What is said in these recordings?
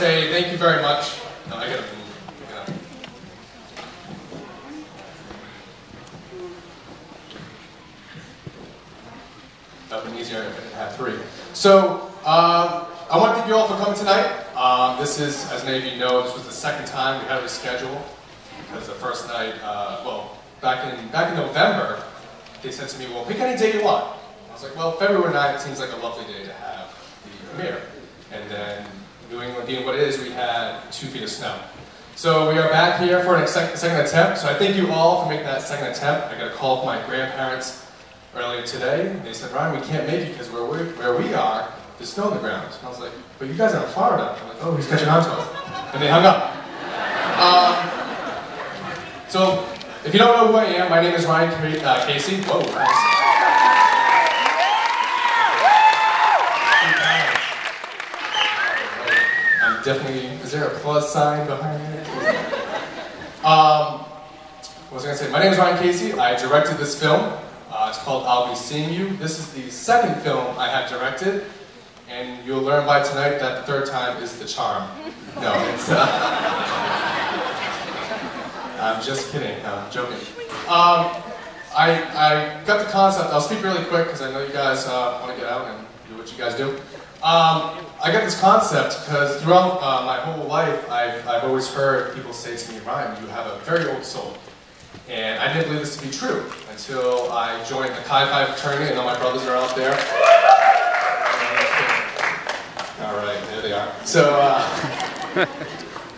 say thank you very much. No, I gotta move. That would be easier if I had three. So, I want to thank you all for coming tonight. This is, as many of you know, this was the second time we had to reschedule because the first night, well, back in November, they said to me, well, pick any day you want. I was like, well, February 9th seems like a lovely day to have the premiere. And then, New England being what it is, we had 2 feet of snow. So we are back here for a second attempt. So I thank you all for making that second attempt. I got a call from my grandparents earlier today. They said, Ryan, we can't make it because where we are, there's snow on the ground. And I was like, but you guys are in Florida. I'm like, oh, he's catching on to us. And they hung up. So if you don't know who I am, my name is Ryan Casey. Whoa, nice. Definitely, is there a plus sign behind it? What was I going to say? My name is Ryan Casey. I directed this film. It's called I'll Be Seeing You. This is the second film I have directed, and you'll learn by tonight that the third time is the charm. No, it's, I'm just kidding. No, I'm joking. I got the concept. I'll speak really quick because I know you guys want to get out and do what you guys do. I got this concept because throughout my whole life, I've always heard people say to me, Ryan, you have a very old soul. And I didn't believe this to be true until I joined the Chi Phi fraternity, and all my brothers are out there. All right, there they are. So,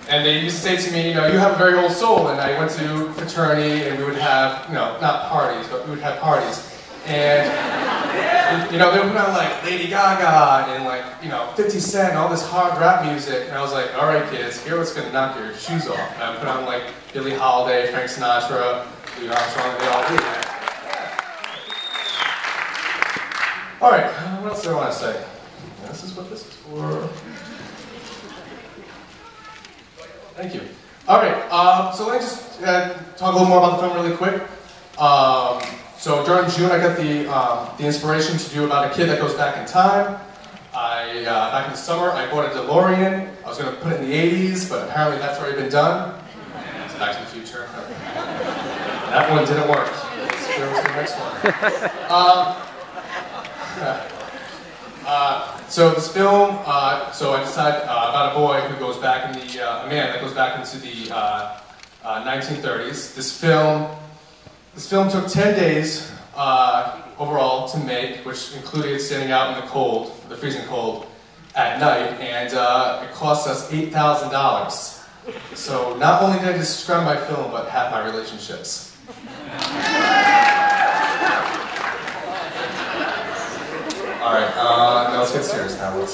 and they used to say to me, you know, you have a very old soul. And I went to fraternity, and we would have, you know, not parties, but we would have parties. And, you know, they would put on like Lady Gaga and like, you know, 50 Cent and all this hard rap music. And I was like, all right, kids, here's what's going to knock your shoes off. And I would put on like Billie Holiday, Frank Sinatra, Louis Armstrong, and they all did that. All right, what else do I want to say? This is what this is for. Thank you. All right, so let me just talk a little more about the film really quick. So during June, I got the inspiration to do about a kid that goes back in time. Back in the summer, I bought a DeLorean. I was going to put it in the 80s, but apparently that's already been done. It's Back to the Future. That one didn't work. Let's go to the next one. So this film, so I decided about a boy who goes back in the, a man that goes back into the 1930s. This film took 10 days overall to make, which included standing out in the cold, the freezing cold, at night, and it cost us $8,000. So not only did I describe my film, but half my relationships. All right, now let's get serious now. Let's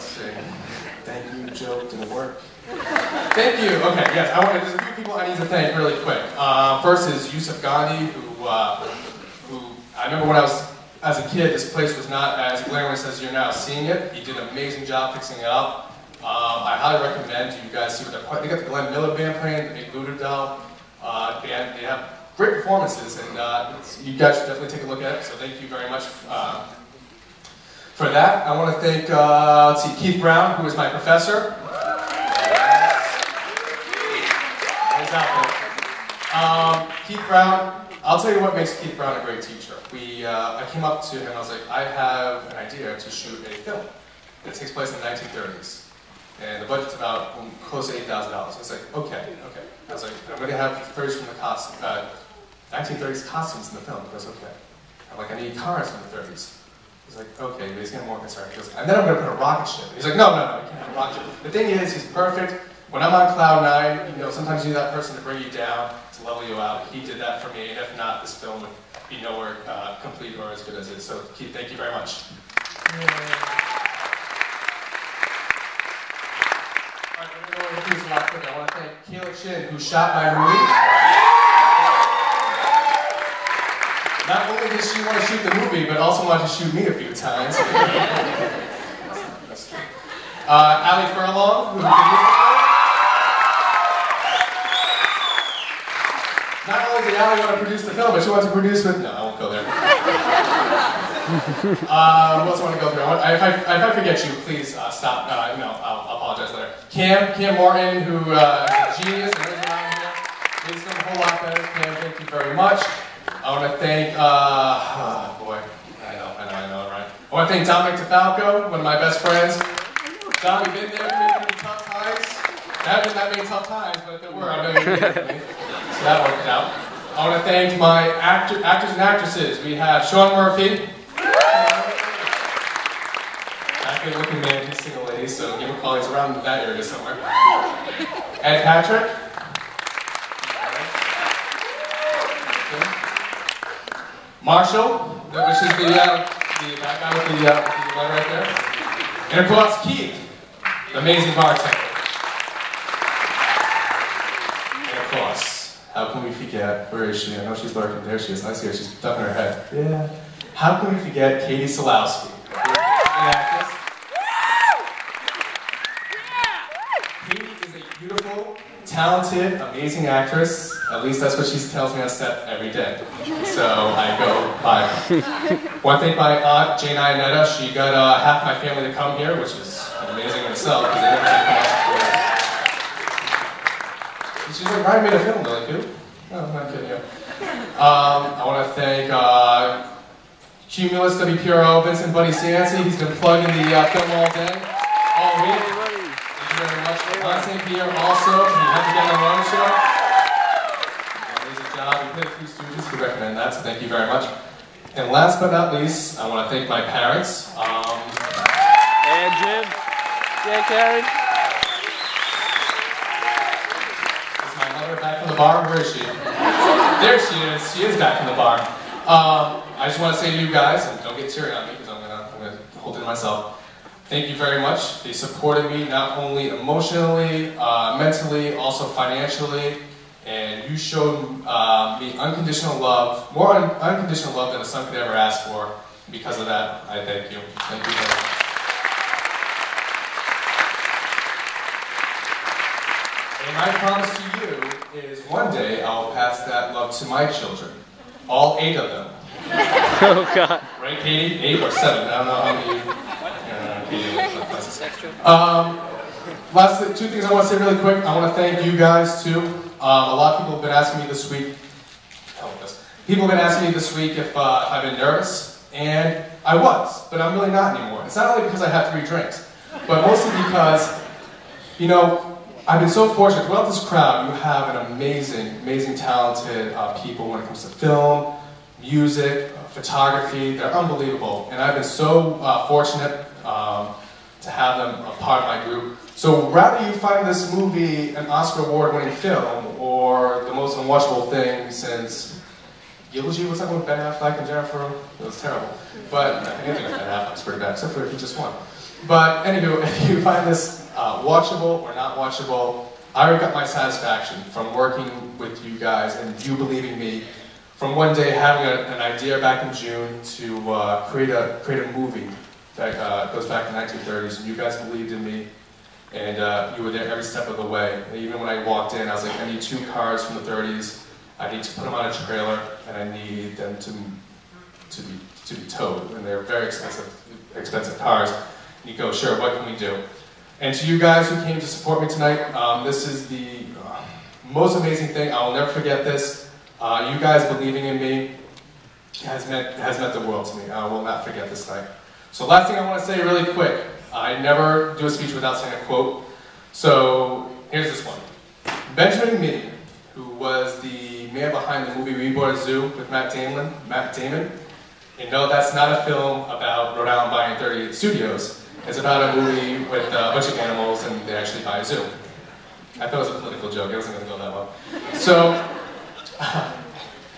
see. Thank you, joke, didn't work. Thank you. Okay, yes, there's a few people I need to thank really quick. First is Yusuf Gandhi, who I remember when I was as a kid, this place was not as glamorous as you're now seeing it. He did an amazing job fixing it up. I highly recommend you guys see what they're playing. They got the Glenn Miller Band playing, the big Voodoo Doll band. They have great performances, and you guys should definitely take a look at it. So thank you very much for that. I want to thank let's see, Keith Brown, who is my professor. Keith Brown, I'll tell you what makes Keith Brown a great teacher. I came up to him and I was like, I have an idea to shoot a film that takes place in the 1930s. And the budget's about close to $8,000. I was like, okay. I was like, I'm going to have 30s from the 1930s costumes in the film. He goes, okay. I'm like, I need cars from the 30s. He's like, okay, but he's getting more concerned. He goes, and then I'm going to put a rocket ship. He's like, no, you can't have a rocket ship. The thing is, he's perfect. When I'm on cloud 9, you know, sometimes you need that person to bring you down, to level you out. He did that for me, and if not, this film would be nowhere complete or as good as it is. So, Keith, thank you very much. All right, we're going to go over these a lot quicker. I want to thank Kayla Chin, who shot my movie. Not only did she want to shoot the movie, but also wanted to shoot me a few times. Ali Furlong, who not only the alley want to produce the film, but she wants to produce with... No, I won't go there. What else I want to go through? If I forget you, please stop. No, I'll apologize later. Cam Martin, who is a genius and is around here. He's done a whole lot better. Cam, thank you very much. I want to thank, boy, I know, right? I want to thank Dominic DeFalco, one of my best friends. Dom, you've been there for me through tough times. There haven't been that many tough times, but if there were, I know you'd be there for me. So that worked out. I want to thank my actors and actresses. We have Sean Murphy. Good looking man, he's single lady, so give him a call, he's around that area somewhere. Ed Patrick. Marshall, which is the back guy with the leg right there. And of course, Keith, the amazing bartender. And of course, how can we forget, where is she? I know she's lurking, there she is, I see her, she's ducking her head. Yeah. How can we forget Katie Solowski? An actress. Beautiful, talented, amazing actress. At least that's what she tells me on set every day. So I go by her. One thing my aunt, Jane Ionetta, she got half my family to come here, which is amazing in itself, because they never come out. She's like, Ryan made a film. They're like, who? No, I'm not kidding you. I want to thank Cumulus, WPRO, Vincent Buddy Cianci. He's been plugging the film all day, all week. Very much. Ron St. Pierre also, he had to get on the own show. Amazing job. We played Three Stooges, we recommend that, so thank you very much. And last but not least, I want to thank my parents. And Jim. Yeah, Karen. Is my mother back from the bar? Where is she? There she is. She is back from the bar. I just want to say to you guys, and don't get teary on me because I'm gonna hold it to myself. Thank you very much. They supported me not only emotionally, mentally, also financially, and you showed me unconditional love, more unconditional love than a son could ever ask for. Because of that, I thank you. Thank you very much. And my promise to you is one day I will pass that love to my children, all 8 of them. Oh God. Right, Katie? 8 or 7? I don't know how many. Last 2 things I want to say really quick. I want to thank you guys too. A lot of people have been asking me this week. People have been asking me this week if I've been nervous, and I was, but I'm really not anymore. It's not only because I had 3 drinks, but mostly because, you know, I've been so fortunate. Throughout this crowd, you have an amazing, talented people when it comes to film, music, photography. They're unbelievable, and I've been so fortunate to have them a part of my group. So rather you find this movie an Oscar award-winning film, or the most unwatchable thing since Eulogy, what's that one with Ben Affleck and Jennifer? It was terrible. But anything with Ben Affleck's pretty bad, except for he just won. But anywho, if you find this watchable or not watchable, I already got my satisfaction from working with you guys and you believing me. From one day having an idea back in June to create a movie that goes back to the 1930s, and you guys believed in me, and you were there every step of the way. And even when I walked in, I was like, I need 2 cars from the 30s, I need to put them on a trailer, and I need them to be towed, and they're very expensive cars. And you go, sure, what can we do? And to you guys who came to support me tonight, this is the most amazing thing. I will never forget this. You guys believing in me has meant the world to me. I will not forget this night. So last thing I want to say really quick. I never do a speech without saying a quote. So here's this one. Benjamin Meany, who was the man behind the movie Reborn Zoo with Matt Damon, and no, that's not a film about Rhode Island buying 38 studios. It's about a movie with a bunch of animals and they actually buy a zoo. I thought it was a political joke. It wasn't going to go that well.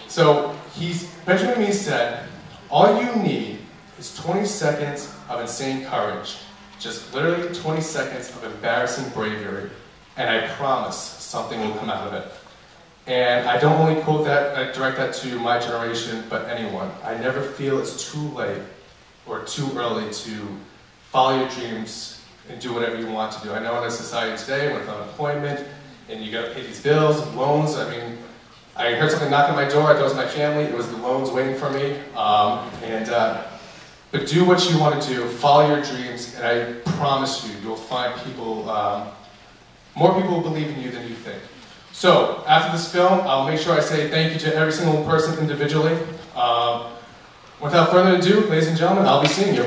So Benjamin Meany said, all you need is 20 seconds of insane courage. Just literally 20 seconds of embarrassing bravery, and I promise something will come out of it. And I don't only quote that, I direct that to my generation, but anyone. I never feel it's too late or too early to follow your dreams and do whatever you want to do. I know in a society today with unemployment, and you gotta pay these bills, loans, I mean, I heard something knocking on my door. I thought it was my family. It was the loans waiting for me. But do what you want to do. Follow your dreams, and I promise you, you'll find people, more people will believe in you than you think. So, after this film, I'll make sure I say thank you to every single person individually. Without further ado, ladies and gentlemen, I'll be seeing you.